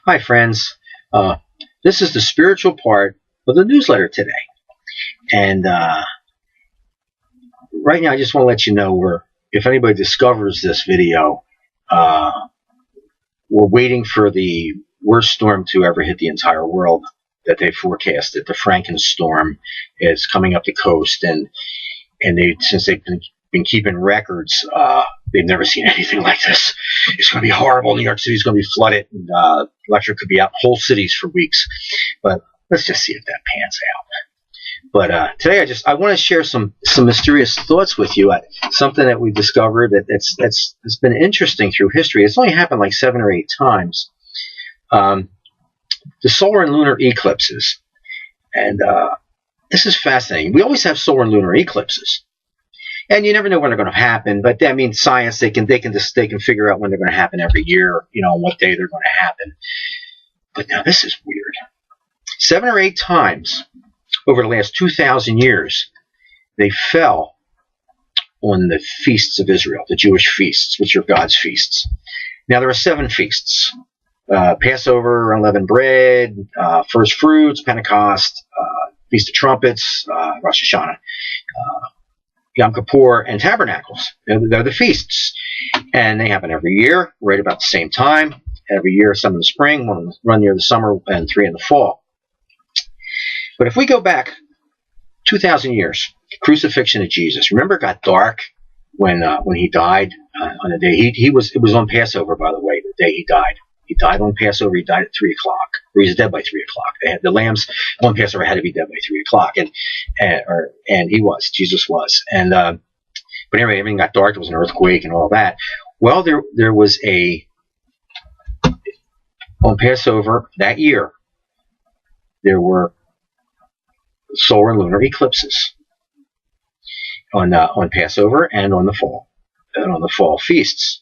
Hi, friends. This is the spiritual part of the newsletter today. And right now, I just want to let you know if anybody discovers this video, we're waiting for the worst storm to ever hit the entire world that they forecasted. The Frankenstorm is coming up the coast, and since they've been keeping records, they've never seen anything like this. It's going to be horrible. New York City's going to be flooded, and electric could be out whole cities for weeks. But let's just see if that pans out. But today, I want to share some mysterious thoughts with you. Something that we discovered that's been interesting through history. It's only happened like 7 or 8 times. The solar and lunar eclipses, and this is fascinating. We always have solar and lunar eclipses. And you never know when they're going to happen, but I mean, science, they can figure out when they're going to happen every year, on what day they're going to happen. But now this is weird. 7 or 8 times over the last 2,000 years, they fell on the feasts of Israel, the Jewish feasts, which are God's feasts. Now there are 7 feasts: Passover, unleavened bread, first fruits, Pentecost, Feast of Trumpets, Rosh Hashanah, Yom Kippur, and Tabernacles. They're the feasts. And they happen every year, right about the same time. Every year, some in the spring, one near the summer, and 3 in the fall. But if we go back 2,000 years, crucifixion of Jesus. Remember, it got dark when he died on the day. It was on Passover, by the way, the day he died. He died on Passover. He died at 3 o'clock. Or he was dead by 3 o'clock. The lambs on Passover had to be dead by 3 o'clock, and Jesus was. And but anyway, everything got dark. There was an earthquake and all that. Well, there was on Passover that year, there were solar and lunar eclipses on Passover and on the fall feasts.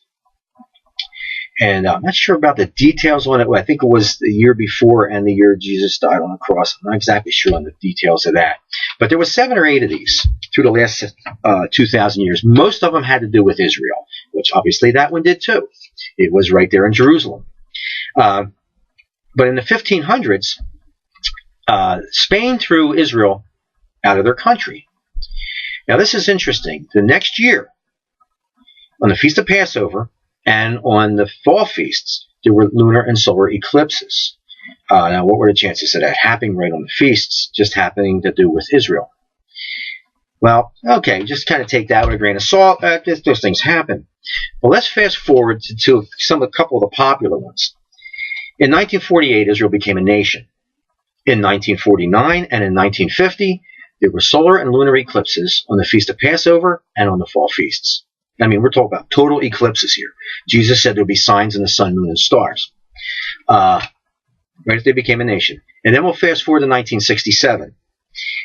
And I'm not sure about the details on it. I think it was the year before and the year Jesus died on the cross. I'm not exactly sure on the details of that. But there were 7 or 8 of these through the last 2,000 years. Most of them had to do with Israel, which obviously that one did too. It was right there in Jerusalem. But in the 1500s, Spain threw Israel out of their country. Now this is interesting. The next year, on the Feast of Passover, and on the fall feasts, there were lunar and solar eclipses. Now, what were the chances of that happening right on the feasts, just happening to do with Israel? Well, okay, just kind of take that with a grain of salt. Those things happen. Well, let's fast forward to a couple of the popular ones. In 1948, Israel became a nation. In 1949 and in 1950, there were solar and lunar eclipses on the Feast of Passover and on the fall feasts. I mean, we're talking about total eclipses here. Jesus said there would be signs in the sun, moon, and stars. Right as they became a nation. And then we'll fast forward to 1967.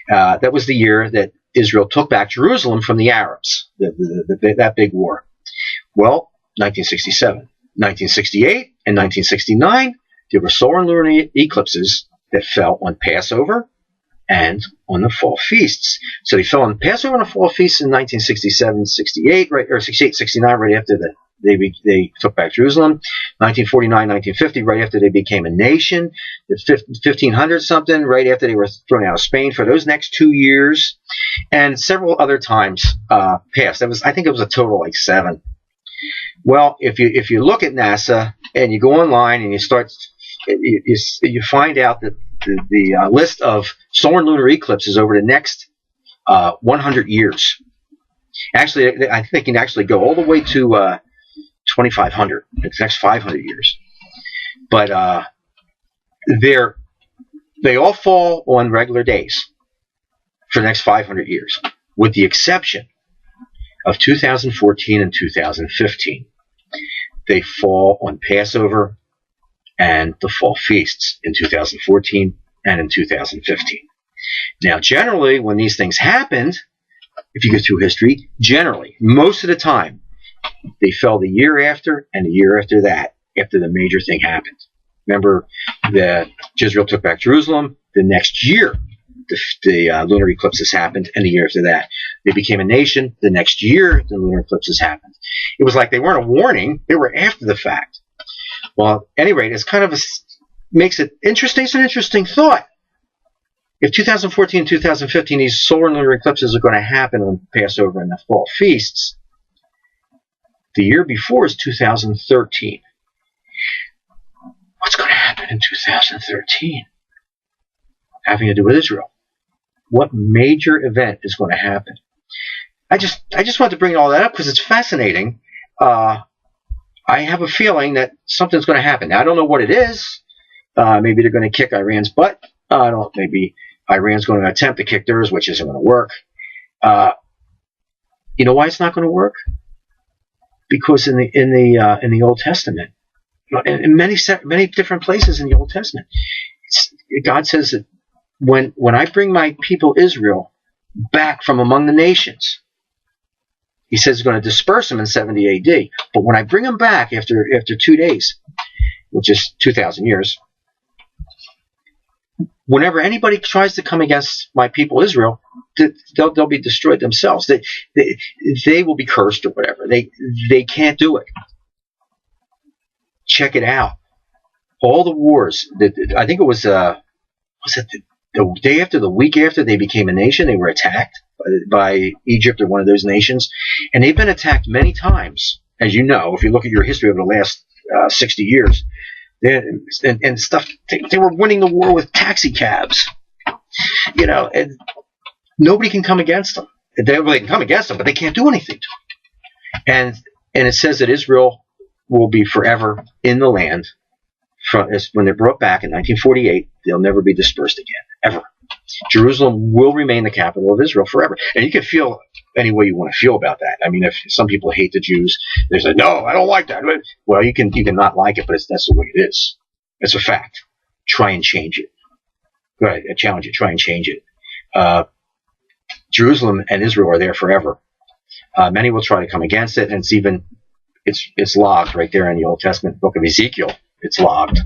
That was the year that Israel took back Jerusalem from the Arabs, that big war. Well, 1967, 1968, and 1969, there were solar and lunar eclipses that fell on Passover and on the fall feasts. So they fell on Passover and the fall feasts in 1967, 68, right, or 68, 69, right after they took back Jerusalem. 1949, 1950, right after they became a nation. The 1500 something, right after they were thrown out of Spain for those next 2 years, and several other times passed. I think it was a total like 7. Well, if you look at NASA and you go online and you find out that the list of solar and lunar eclipses over the next 100 years. Actually, I think they can actually go all the way to 2,500, the next 500 years. But they all fall on regular days for the next 500 years, with the exception of 2014 and 2015. They fall on Passover and the fall feasts in 2014 and in 2015. Now, generally, when these things happened, if you go through history, generally, most of the time, they fell the year after and the year after that, after the major thing happened. Remember that Israel took back Jerusalem. The next year, the lunar eclipses happened, and the year after that, they became a nation. The next year, the lunar eclipses happened. It was like they weren't a warning; they were after the fact. Well, at any rate, it's kind of makes it interesting. It's an interesting thought. If 2014 and 2015, these solar and lunar eclipses are going to happen on Passover and the fall feasts, the year before is 2013. What's going to happen in 2013? Having to do with Israel. What major event is going to happen? I just want to bring all that up because it's fascinating. I have a feeling that something's going to happen. Now, I don't know what it is. Maybe they're going to kick Iran's butt. Maybe Iran's going to attempt to kick theirs, which isn't going to work. You know why it's not going to work? Because in the Old Testament, in many different places in the Old Testament, God says that when I bring my people Israel back from among the nations, He says He's going to disperse them in 70 A.D. But when I bring them back after 2 days, which is 2,000 years, whenever anybody tries to come against my people Israel, they'll be destroyed themselves. They will be cursed or whatever. They can't do it. Check it out. All the wars. I think it was the day after, the week after they became a nation, they were attacked by Egypt or one of those nations, and they've been attacked many times, as you know, if you look at your history over the last 60 years. And stuff. They were winning the war with taxi cabs, and nobody can come against them. They can come against them, but they can't do anything to them. And it says that Israel will be forever in the land. When they're brought back in 1948, they'll never be dispersed again, ever. Jerusalem will remain the capital of Israel forever. And you can feel any way you want to feel about that. I mean, if some people hate the Jews, they say, no, I don't like that. Well, you can not like it, but that's the way it is. It's a fact. Try and change it. Go ahead, I challenge you. Try and change it. Jerusalem and Israel are there forever. Many will try to come against it, and it's logged right there in the Old Testament book of Ezekiel. It's logged.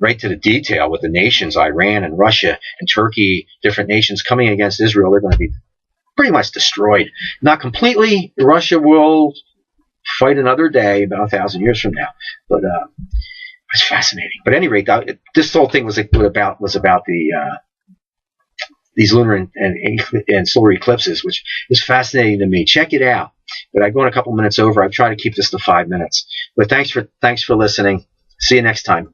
Right to the detail with the nations, Iran and Russia and Turkey, different nations coming against Israel. They're going to be pretty much destroyed. Not completely. Russia will fight another day about 1,000 years from now. But it's fascinating. But at any rate, this whole thing was about these lunar and solar eclipses, which is fascinating to me. Check it out. But I've gone a couple minutes over. I've tried to keep this to 5 minutes. But thanks for listening. See you next time.